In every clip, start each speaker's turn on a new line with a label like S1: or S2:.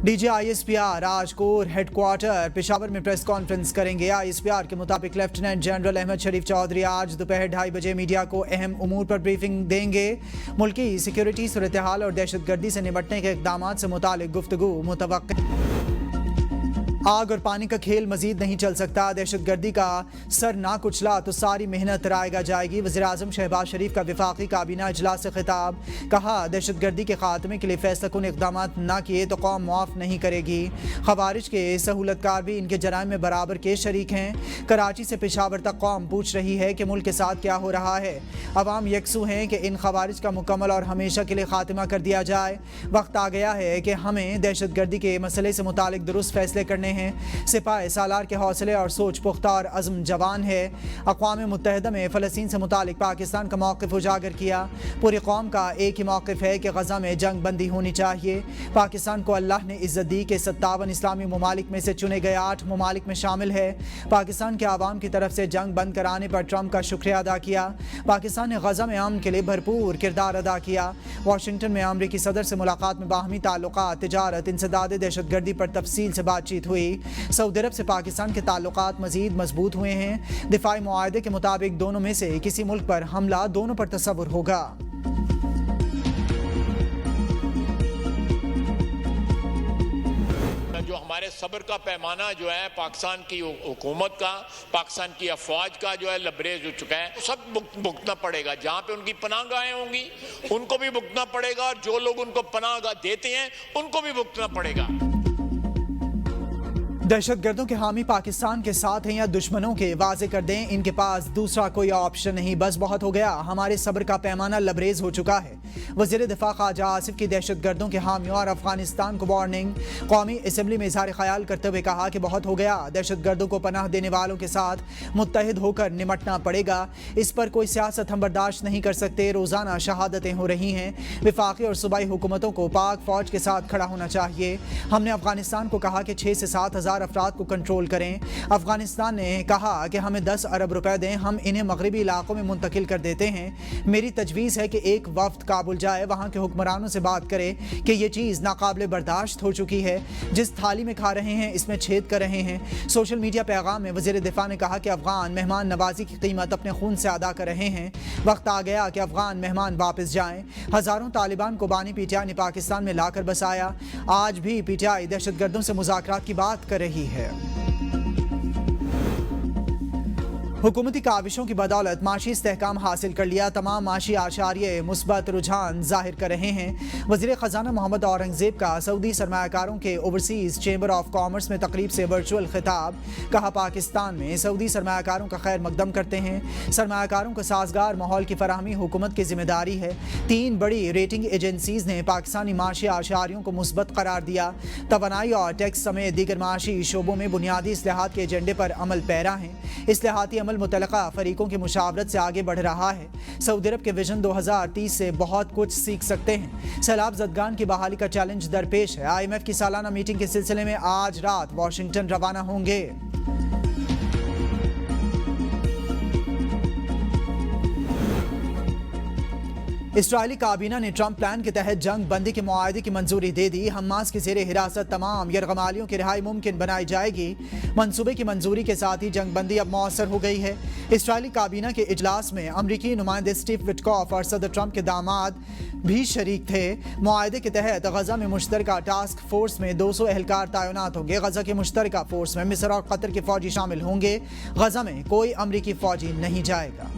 S1: D G I S P R आज core head quarter Peshawar में press conference करेंगे। ISPR के मुताबिक लेफ्टिनेंट जनरल अहमद शरीफ चौधरी आज दोपहर 2:30 बजे मीडिया को अहम उमूर पर ब्रीफिंग देंगे। मुल्की सिक्योरिटी सूरत-ए-हाल और दहशतगर्दी से निपटने के इक़दाम से मुतालिक गुफ्तगू मुतवक्किल। आग और पानी का खेल मजीद नहीं चल सकता। दहशतगर्दी का सर ना कुचला तो सारी मेहनत रायगा जाएगी। वज़ीर-ए-आज़म शहबाज शरीफ का वफाकी काबीना इजलास से खिताब। कहा, दहशतगर्दी के खात्मे के लिए फैसला कुन इक़दाम ना किए तो कौम मुआफ़ नहीं करेगी। खवारिज के सहूलतकार भी इनके जराइम में बराबर के शरीक हैं। कराची से पेशावर तक कौम पूछ रही है कि मुल्क के साथ क्या हो रहा है। अवाम यकसू हैं कि इन खवारिज का मुकम्मल और हमेशा के लिए खात्मा कर दिया जाए। वक्त आ गया है कि हमें दहशतगर्दी के मसले से मुतालिक दुरुस्त फैसले करने हैं। सिपाही सालार के हौसले और सोच पुख्ता और अज़्म जवान है। अक़वाम मुत्तहिदा में फ़लस्तीन से मुतालिक पाकिस्तान का मौक़िफ़ उजागर किया। पूरी कौम का एक ही मौक़िफ़ है कि गज़ा में जंग बंदी होनी चाहिए। पाकिस्तान को अल्लाह ने इज़्ज़त दी कि 57 इस्लामी ममालिक में से चुने गए 8 ममालिक में शामिल है। पाकिस्तान के आवाम की तरफ से जंग बंद कराने पर ट्रंप का शुक्रिया अदा किया। पाकिस्तान ने गज़ा में अमन के लिए भरपूर किरदार अदा किया। वाशिंगटन में अमरीकी सदर से मुलाकात में बाहमी ताल्लुकात, तिजारत, इंसदाद दहशतगर्दी पर तफसील से बातचीत हुई। सऊदी अरब से पाकिस्तान के ताल्लुकात मजीद मजबूत हुए हैं। दिफाई मुआहदे के मुताबिक दोनों में से किसी मुल्क पर हमला दोनों पर तसव्वुर होगा।
S2: जो हमारे सब्र का पैमाना जो है पाकिस्तान की हुकूमत का, पाकिस्तान की अफवाज का जो है लबरेज हो चुका है। सब भुगतना पड़ेगा। जहाँ पे उनकी पनाहगाहें होंगी उनको भी भुगतना पड़ेगा और जो लोग उनको पनाहगाह देते हैं उनको भी भुगतना पड़ेगा।
S1: दहशतगर्दों के हामी पाकिस्तान के साथ हैं या दुश्मनों के, वाज़े कर दें इनके पास दूसरा कोई ऑप्शन नहीं। बस बहुत हो गया, हमारे सब्र का पैमाना लबरेज हो चुका है। वज़ीर दिफा ख्वाजा आसिफ की दहशतगर्दों के हामियों और अफगानिस्तान को वार्निंग। कौमी असम्बली में इज़हार ख्याल करते हुए कहा कि बहुत हो गया, दहशतगर्दों को पनाह देने वालों के साथ मुत्तहिद होकर निमटना पड़ेगा। इस पर कोई सियासत हम बर्दाश्त नहीं कर सकते। रोज़ाना शहादतें हो रही हैं। वफाकी और सूबाई हुकूमतों को पाक फौज के साथ खड़ा होना चाहिए। हमने अफगानिस्तान को कहा कि 6 से 7 हज़ार अफराद को कंट्रोल करें। अफगानिस्तान ने कहा कि हमें 10 अरब रुपए दें, हम इन्हें मगरबी इलाकों में मुंतकिल कर देते हैं। मेरी तजवीज़ है कि एक वफ्द काबुल जाए, वहाँ के हुक्मरानों से बात करे कि ये चीज़ नाकाबिले बर्दाश्त हो चुकी है। जिस थाली में खा रहे हैं इसमें छेद कर रहे हैं। सोशल मीडिया पैगाम में वज़ीर दिफा ने कहा कि अफगान मेहमान नवाजी की कीमत अपने खून से अदा कर रहे हैं। वक्त आ गया कि अफगान मेहमान वापस जाएं। हज़ारों तालिबान को बानी PTI ने पाकिस्तान में लाकर बसाया। आज भी PTI दहशतगर्दों से मुज़ाकरात की बात कर रही है। हुकूमती काविशों की बदौलत माशी इस्तेहकाम हासिल कर लिया। तमाम माशी आशारिये मुस्बत रुझान जाहिर कर रहे हैं। वज़ीर ख़जाना मोहम्मद औरंगज़ेब का सऊदी सरमायाकारों के ओवरसीज़ चेंबर ऑफ कॉमर्स में तकरीब से वर्चुअल खिताब। कहा, पाकिस्तान में सऊदी सरमायाकारों का खैर मकदम करते हैं। सरमायाकारों को साजगार माहौल की फराहमी हुकूमत की जिम्मेदारी है। 3 बड़ी रेटिंग एजेंसीज ने पाकिस्तानी माशी आशारियों को मुस्बत करार दिया। तवानाई और टैक्स समेत दीगर माशी शोबों में बुनियादी इस्लाहात के एजेंडे पर अमल पैरा हैं। इस्लाहाती अमल मुतलका फरीकों की मुशावरत से आगे बढ़ रहा है। सऊदी अरब के विजन 2030 से बहुत कुछ सीख सकते हैं। सैलाब ज़दगान की बहाली का चैलेंज दरपेश है। IMF की सालाना मीटिंग के सिलसिले में आज रात वाशिंगटन रवाना होंगे। इस्राइली काबीना ने ट्रंप प्लान के तहत जंग बंदी के मुआहदे की मंजूरी दे दी। हमास की ज़ेरे हिरासत तमाम यरगमालियों की रिहाई मुमकिन बनाई जाएगी। मंसूबे की मंजूरी के साथ ही जंग बंदी अब मौसर हो गई है। इस्राइली काबीना के इजलास में अमरीकी नुमाइंदे स्टीव विटकॉफ और सदर ट्रंप के दामाद भी शरीक थे। मुआहदे के तहत गजा में मुश्तरका टास्क फोर्स में 200 एहलकार तैनात होंगे। गजा के मुश्तरका फोर्स में मिस्र और कतर के फौजी शामिल होंगे। गजा में कोई अमरीकी फौजी नहीं जाएगा।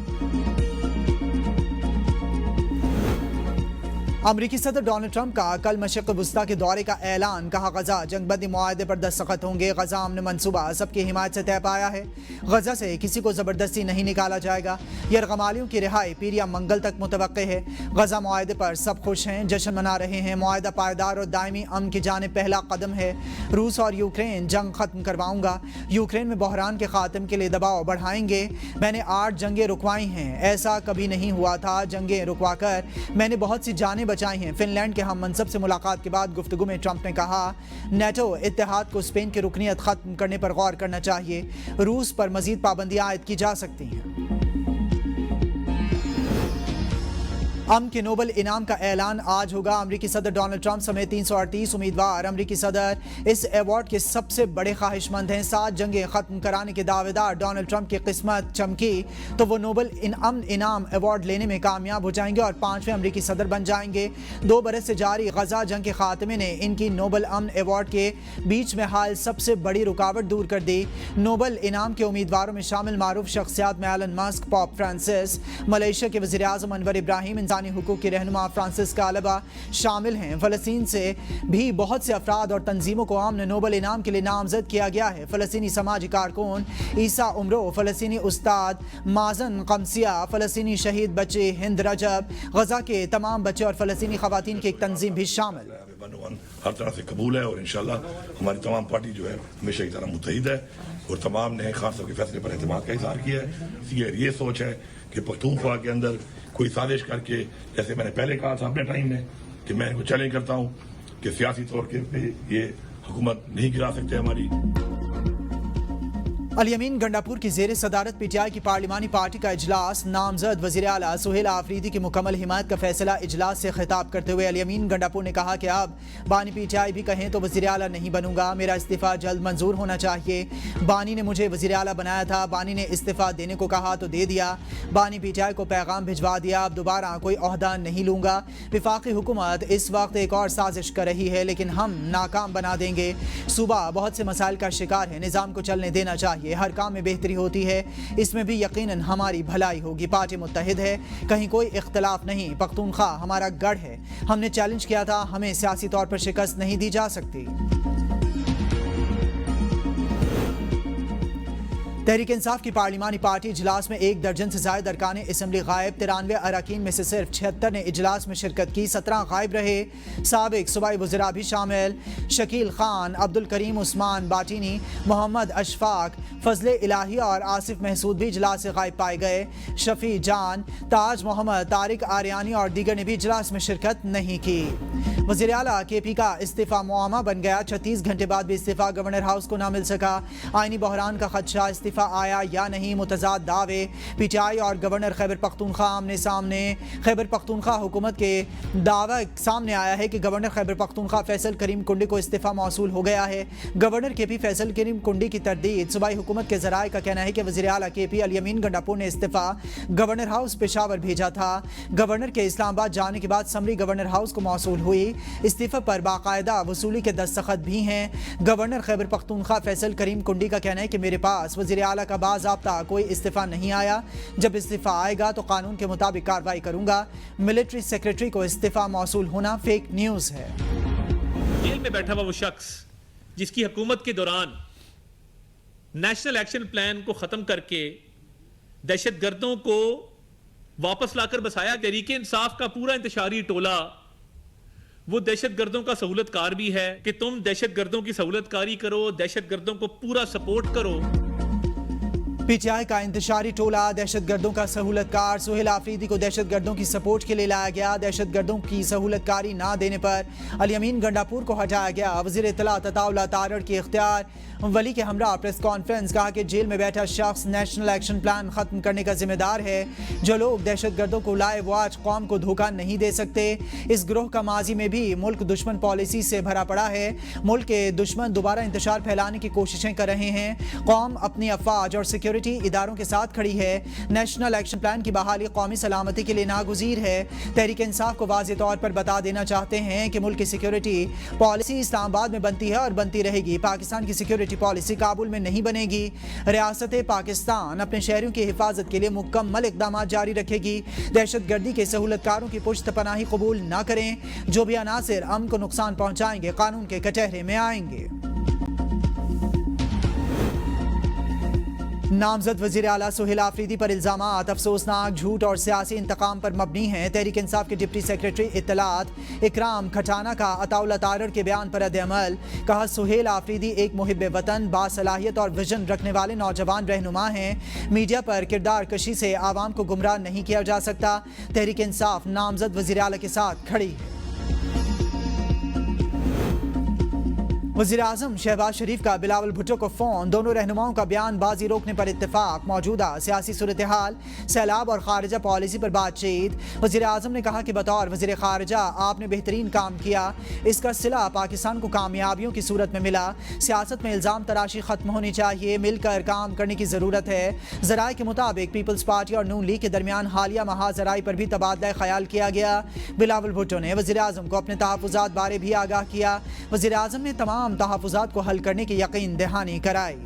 S1: अमरीकी सदर डोनाल्ड ट्रंप का कल मशरिक़ वुस्ता के दौरे का ऐलान। कहा, गजा जंगबंदी मुआहदे पर दस्तखत होंगे। गजा अमन मंसूबा सबकी हिमायत से तय पाया है। गजा से किसी को ज़बरदस्ती नहीं निकाला जाएगा। यरगमालियों की रिहाई पीर या मंगल तक मुतवक्के है। गजा मुआहदे पर सब खुश हैं, जश्न मना रहे हैं। मुआहदा पायदार और दायमी अमन की जानिब पहला कदम है। रूस और यूक्रेन जंग खत्म करवाऊंगा। यूक्रेन में बहरान के खात्मे के लिए दबाव बढ़ाएंगे। मैंने 8 जंगें रुकवाई हैं, ऐसा कभी नहीं हुआ था। जंगें रुकवा कर मैंने बहुत सी जानें बचाई हैं। फिनलैंड के हम मनसब से मुलाकात के बाद गुफ्तगू में ट्रंप ने कहा, नेटो इत्तेहाद को स्पेन की रुकनियत खत्म करने पर गौर करना चाहिए। रूस पर मजीद पाबंदियां आयद की जा सकती हैं। अमन के नोबल इनाम का ऐलान आज होगा। अमरीकी सदर डोनाल्ड ट्रंप समेत 338 उम्मीदवार अमरीकी सदर इस अवार्ड के सबसे बड़े ख्वाहिशमंद हैं। 7 जंगें खत्म कराने के दावेदार डोनाल्ड ट्रंप की किस्मत चमकी तो वो नोबल अमन इनाम अवार्ड लेने में कामयाब हो जाएंगे और 5वें अमरीकी सदर बन जाएंगे। 2 बरस से जारी गजा जंग के खात्मे ने इनकी नोबल अमन अवार्ड के बीच में हाल सबसे बड़ी रुकावट दूर कर दी। नोबल इनाम के उम्मीदवारों में शामिल मारूफ शख्सियात में Elon Musk, pope Francis, Malaysia के वज़ीर आज़म अनवर इब्राहिम, इंसानी हुकूक के रहनुमा फ्रांसिस कालबा शामिल हैं। फ़लस्तीन से भी बहुत से अफराद और तंजीमों को अमन नोबल इनाम के लिए नामजद किया गया है। फ़लस्तीनी समाजी कारकुन ईसा उमरो, फ़लस्तीनी उस्ताद माजन कमसिया, फ़लस्तीनी शहीद बच्चे हिंद रजब, गजा के तमाम बच्चे और फ़लस्तीनी ख़वातीन की एक तंजीम भी शामिल।
S3: हर तरह से कबूल है और इंशाल्लाह हमारी तमाम पार्टी जो है हमेशा की तरह मुत्तहिद है और तमाम ने खान साहब के फैसले पर एतमाद का इज़हार किया है। ये सोच है कि पख्तूनख्वा के अंदर कोई साजिश करके, जैसे मैंने पहले कहा था अपने टाइम में कि मैं इनको चैलेंज करता हूँ कि सियासी तौर पे ये हुकूमत नहीं गिरा सकते हमारी।
S1: अल-यमीन गंडापुर की ज़ेर सदारत पीटीआई की पार्लिमानी पार्टी का इजलास। नामजद वज़ीर आला सुहेल आफरीदी की मुकम्मल हिमायत का फैसला। इजलास से खिताब करते हुए अल-यमीन गंडापुर ने कहा कि अब बानी पीटीआई भी कहें तो वज़ीर आला नहीं बनूंगा, मेरा इस्तीफ़ा जल्द मंजूर होना चाहिए। बानी ने मुझे वज़ीर आला बनाया था, बानी ने इस्तीफ़ा देने को कहा तो दे दिया। बानी पीटीआई को पैगाम भिजवा दिया, अब दोबारा कोई ओहदा नहीं लूँगा। वफाकी हुकूमत इस वक्त एक और साजिश कर रही है लेकिन हम नाकाम बना देंगे। सूबा बहुत से मसाइल का शिकार है, निज़ाम को चलने देना चाहिए। हर काम में बेहतरी होती है, इसमें भी यकीनन हमारी भलाई होगी। पार्टी मुत्तहिद है, कहीं कोई इख्तलाफ नहीं। पख्तूनख्वा हमारा गढ़ है, हमने चैलेंज किया था, हमें सियासी तौर पर शिकस्त नहीं दी जा सकती। तहरीक इंसाफ की पार्लिमानी पार्टी इजलास में 1 दर्जन से ज़ायद अरकान असम्बली गायब। 93 अरकान में से सिर्फ 76 ने इजलास में शिरकत की, 17 गायब रहे। साबिक सूबाई वज़रा भी शामिल, शकील खान, अब्दुल करीम उस्मान बाटीनी, मोहम्मद अशफाक, फजले इलाही और आसिफ महसूद भी इजलास से गायब पाए गए। शफी जान, ताज मोहम्मद, तारिक आर्यानी और दीगर ने भी इजलास में शिरकत नहीं की। वज़ीर आला KP का इस्तीफ़ा मुआमा बन गया। 36 घंटे बाद भी इस्तीफ़ा गवर्नर हाउस को ना मिल सका। आइनी बहरान का खदशा, इस्तीफ़ा आया या नहीं, मुतज़ाद दावे। पीटीआई और गवर्नर खैबर पख्तूनख्वा आमने सामने। खैबर पख्तूनख्वा हुकूमत के दावा सामने आया है कि गवर्नर खैबर पख्तूनख्वा फैसल करीम कुंडी को इस्तीफ़ा मौसूल हो गया है। गवर्नर KP फैसल करीम कुंडी की तरदीद। सूबाई हुकूमत के ज़राए का कहना है कि वज़ीर आला KP अल-यमीन गंडापुर ने इस्तीफ़ा गवर्नर हाउस पेशावर भेजा था। गवर्नर के इस्लामाबाद जाने के बाद समरी गवर्नर हाउस को मौसूल हुई। इस्तीफ़ा पर बाकायदा वसूली के दस्तखत भी हैं। गवर्नर खैबर पख्तूनख्वा फैसल करीम कुंडी का कहना है कि मेरे पास वज़ीर आला का बाज़ाब्ता कोई इस्तीफ़ा नहीं आया, जब इस्तीफ़ा आएगा तो कानून के मुताबिक कार्रवाई करूंगा। मिलिट्री सेक्रेटरी को इस्तीफ़ा मौसूल होना फेक न्यूज़ है।
S4: जेल में बैठा हुआ वो शख्स जिसकी हुकूमत के दौरान नेशनल एक्शन प्लान को ख़त्म करके दहशतगर्दों को वापस लाकर बसाया। तहरीक इंसाफ का पूरा इंतशारी टोला वो दहशतगर्दों का सहूलतकार भी है कि तुम दहशतगर्दों की सहूलतकारी करो, दहशतगर्दों को पूरा सपोर्ट करो।
S1: पीटीआई का इंतशारी टोला दहशतगर्दों का सहूलतकार। सुहेल आफरीदी को दहशतगर्दों की सपोर्ट के लिए लाया गया। दहशतगर्दों की सहूलतकारी ना देने पर अल-यमीन गंडापुर को हटाया गया। वज़ीर इत्तलात अताउल्लाह तारड़ की इख्तियार वली के हमरा प्रेस कॉन्फ्रेंस। कहा कि जेल में बैठा शख्स नेशनल एक्शन प्लान खत्म करने का जिम्मेदार है। जो लोग दहशतगर्दों को लाए वो आज कौम को धोखा नहीं दे सकते। इस ग्रोह का माजी में भी मुल्क दुश्मन पॉलिसी से भरा पड़ा है। मुल्क के दुश्मन दोबारा इंतशार फैलाने की कोशिशें कर रहे हैं। कौम अपनी अफवाज और सिक्योरिटी इदारों के साथ खड़ी है। नेशनल एक्शन प्लान की बहाली कौमी सलामती के लिए नागुज़ीर है। तहरीक इंसाफ को वाज़ेह तौर पर बता देना चाहते हैं कि मुल्क की सिक्योरिटी पॉलिसी इस्लामाबाद में बनती है और बनती रहेगी। पाकिस्तान की सिक्योरिटी पॉलिसी काबुल में नहीं बनेगी। रियासत पाकिस्तान अपने शहरियों की हिफाजत के लिए मुकम्मल इक़दाम जारी रखेगी। दहशतगर्दी के सहूलतकारों की पुश्त पनाही कबूल न करें। जो भी अनासिर अमन को नुकसान पहुँचाएंगे कानून के कटहरे में आएंगे। नामजद वज़ीर आला सुहेल आफरीदी पर इल्ज़ामात अफसोसनाक, झूठ और सियासी इंतकाम पर मबनी हैं। तहरीक इंसाफ के डिप्टी सेक्रेटरी इत्तलात इकराम खटाना का अताउल्लाह तारड़ के बयान पर रद्द-ए-अमल। कहा सुहेल आफरीदी एक मुहिब वतन, बासलाहियत और विजन रखने वाले नौजवान रहनुमा हैं। मीडिया पर किरदार कशी से आवाम को गुमराह नहीं किया जा सकता। तहरीक इंसाफ नामजद वज़ीर आला के साथ खड़ी है। वज़ीर-ए-आज़म शहबाज शरीफ का बिलावल भुट्टो को फ़ोन, दोनों रहनुमाओं का बयानबाजी रोकने पर इत्तेफाक, मौजूदा सियासी सूरत हाल, सैलाब और खारजा पॉलिसी पर बातचीत। वज़ीर-ए-आज़म ने कहा कि बतौर वज़ीर खारजा आपने बेहतरीन काम किया, इसका सिला पाकिस्तान को कामयाबियों की सूरत में मिला। सियासत में इल्ज़ाम तराशी ख़त्म होनी चाहिए, मिलकर काम करने की ज़रूरत है। ज़राए के मुताबिक पीपल्स पार्टी और नून लीग के दरमियान हालिया महाज़राई पर भी तबादला ख्याल किया गया। बिलावल भुट्टो ने वज़ीर-ए-आज़म को अपने तहफ़्फ़ुज़ात बारे भी आगाह किया। वज़ीर-ए-आज़म ने तमाम तहफ़्फ़ुज़ात को हल करने की यकीन दहानी कराई।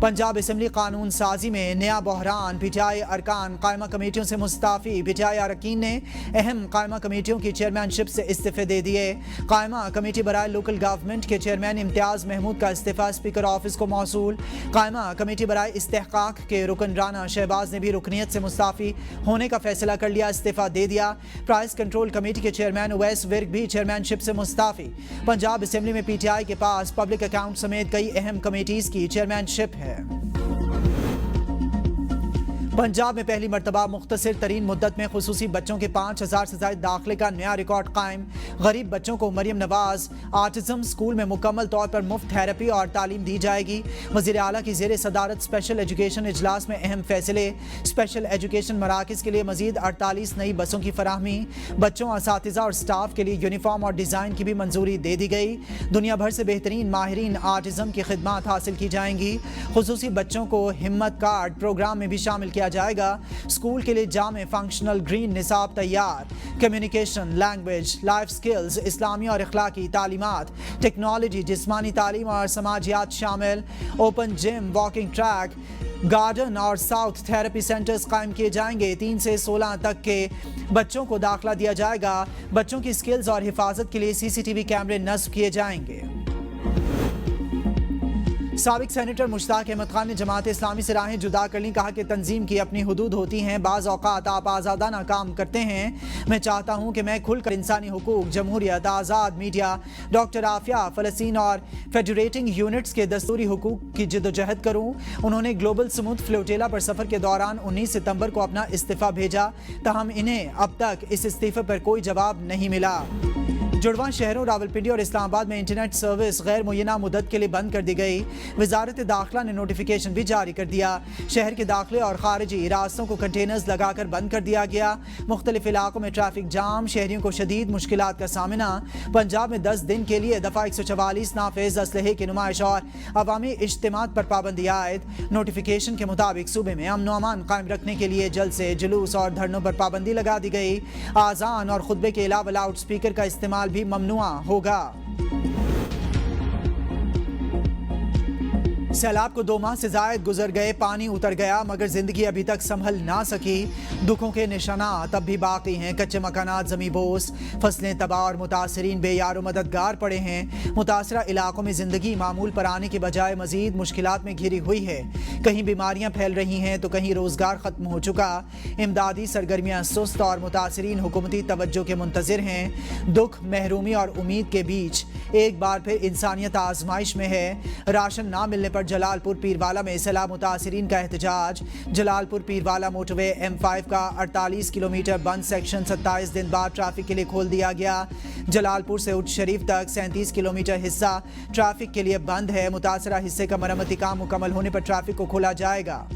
S1: पंजाब असम्बली कानून साजी में नया बहरान, पीटीआई अरकान कायमा कमेटियों से मुस्ताफ़ी। पीटीआई अरकान ने अहम कायमा कमेटियों की चेयरमैनशिप से इस्तीफ़े दे दिए। कायमा कमेटी बराए लोकल गवर्नमेंट के चेयरमैन इम्तियाज़ महमूद का इस्तीफ़ा स्पीकर ऑफिस को मौसूल। कायमा कमेटी बराए इस्तेहकाक के रुकन राना शहबाज ने भी रुकनीत से मुस्ताफ़ी होने का फैसला कर लिया, इस्तीफ़ा दे दिया। प्राइस कंट्रोल कमेटी के चेयरमैन उवैस विर्क भी चेयरमैनशिप से मुस्ताफ़ी। पंजाब असम्बली में पीटीआई के पास पब्लिक अकाउंट समेत कई अहम कमेटीज़ की चेयरमैनशिप है। पंजाब में पहली मरतबा मुख्तसर तरीन मुद्दत में खुसूसी बच्चों के 5000 से ज़ायद दाखिले का नया रिकॉर्ड कायम। गरीब बच्चों को मरियम नवाज आटिज़म स्कूल में मुकम्मल तौर पर मुफ्त थेरेपी और तालीम दी जाएगी। वज़ीर आला की ज़ेर सदारत स्पेशल एजुकेशन इजलास में अहम फैसले। स्पेशल एजुकेशन मराकज़ के लिए मज़ीद 48 नई बसों की फराहमी। बच्चों, असातिज़ा और स्टाफ के लिए यूनिफॉर्म और डिज़ाइन की भी मंजूरी दे दी गई। दुनिया भर से बेहतरीन माहिरीन आटिज़म की खिदमात हासिल की जाएंगी। खुसूसी बच्चों को हिम्मत कार्ड प्रोग्राम में भी शामिल किया जाएगा। स्कूल के लिए जामे फंक्शनल ग्रीन निसाब तैयार। कम्युनिकेशन, लैंग्वेज, लाइफ स्किल्स, इस्लामी और अखलाकी तालीमात, टेक्नोलॉजी, जिस्मानी तालीम और समाजियात शामिल। Open gym, walking track, garden और साउथ थेरेपी सेंटर्स कायम किए जाएंगे। 3 से 16 तक के बच्चों को दाखिला दिया जाएगा। बच्चों की स्किल्स और हिफाजत के लिए CCTV कैमरे नस्ब किए जाएंगे। साबिक सेनेटर मुश्ताक अहमद खान ने जमात इस्लामी से राहें जुदा कर ली। कहा कि तंजीम की अपनी हुदूद होती हैं, बाज़ औक़ात आप आज़ादाना काम करते हैं। मैं चाहता हूँ कि मैं खुलकर इंसानी हुकूक, जमहूरियत, आज़ाद मीडिया, डॉक्टर आफिया, फ़लस्तीन और फेडरेटिंग यूनिट्स के दस्तूरी हुकूक की जिद्दोजहद करूँ। उन्होंने ग्लोबल स्मूथ फ्लोटेला पर सफ़र के दौरान 19 सितंबर को अपना इस्तीफ़ा भेजा, ताहम इन्हें अब तक इस इस्तीफ़े पर कोई जवाब नहीं मिला। जुड़वां शहरों रावलपिंडी और इस्लामाबाद में इंटरनेट सर्विस गैर मुय्यना मुद्दत के लिए बंद कर दी गई। वजारत दाखिला ने नोटिफिकेशन भी जारी कर दिया। शहर के दाखिले और खारिजी रास्तों को कंटेनर्स लगाकर बंद कर दिया गया। मुख्तलिफ इलाकों में ट्रैफिक जाम, शहरियों को शदीद मुश्किलात का सामना। पंजाब में 10 दिन के लिए दफ़ा 144 नाफेज असलहे की नुमाइश और अवामी इज्तिमात पर पाबंदी आयद। नोटिफिकेशन के मुताबिक सूबे में अमन अमान कायम रखने के लिए जलसे, जुलूस और धरनों पर पाबंदी लगा दी गई। आज़ान और खुतबे के अलावा लाउड स्पीकर का इस्तेमाल भी ममनुआ होगा। सैलाब को 2 माह से जायद गुजर गए, पानी उतर गया मगर जिंदगी अभी तक संभल ना सकी। दुखों के निशानात अब भी बाकी हैं। कच्चे मकानात ज़मीं बोस, फसलें तबाह और मुतासरीन बेयारो मददगार पड़े हैं। मुतासरा इलाकों में जिंदगी मामूल पर आने के बजाय मजीद मुश्किलात में घिरी हुई है। कहीं बीमारियां फैल रही हैं तो कहीं रोजगार खत्म हो चुका। इमदादी सरगर्मियां सुस्त और मुतासरीन हुकूमती तवज्जो के मुंतज़िर हैं। दुख, महरूमी और उम्मीद के बीच एक बार फिर इंसानियत आजमाइश में है। राशन ना मिलने पर जलालपुर पीरवाला में सैलाब मुतासरीन का एहतजाज। जलालपुर पीरवाला मोटरवे M5 का 48 किलोमीटर बंद सेक्शन 27 दिन बाद ट्रैफिक के लिए खोल दिया गया। जलालपुर से उच्च शरीफ तक 37 किलोमीटर हिस्सा ट्रैफिक के लिए बंद है। मुतासरा हिस्से का मरम्मती काम मुकम्मल होने पर ट्रैफिक को खोला जाएगा।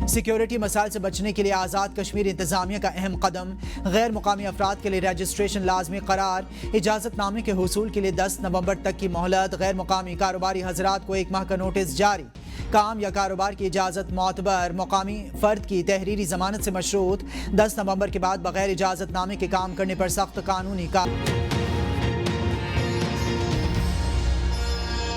S1: सिक्योरिटी मसाइल से बचने के लिए आज़ाद कश्मीर इंतजामिया का अहम कदम। गैर मुकामी अफराद के लिए रजिस्ट्रेशन लाजमी करार। इजाज़तनामे के हुसूल के लिए 10 नवंबर तक की मोहलत। गैर मुकामी कारोबारी हजरात को 1 माह का नोटिस जारी। काम या कारोबार की इजाज़त मोतबर मुकामी फ़र्द की तहरीरी ज़मानत से मशरूत। 10 नवंबर के बाद बगैर इजाज़तनामे के काम करने पर सख्त कानूनी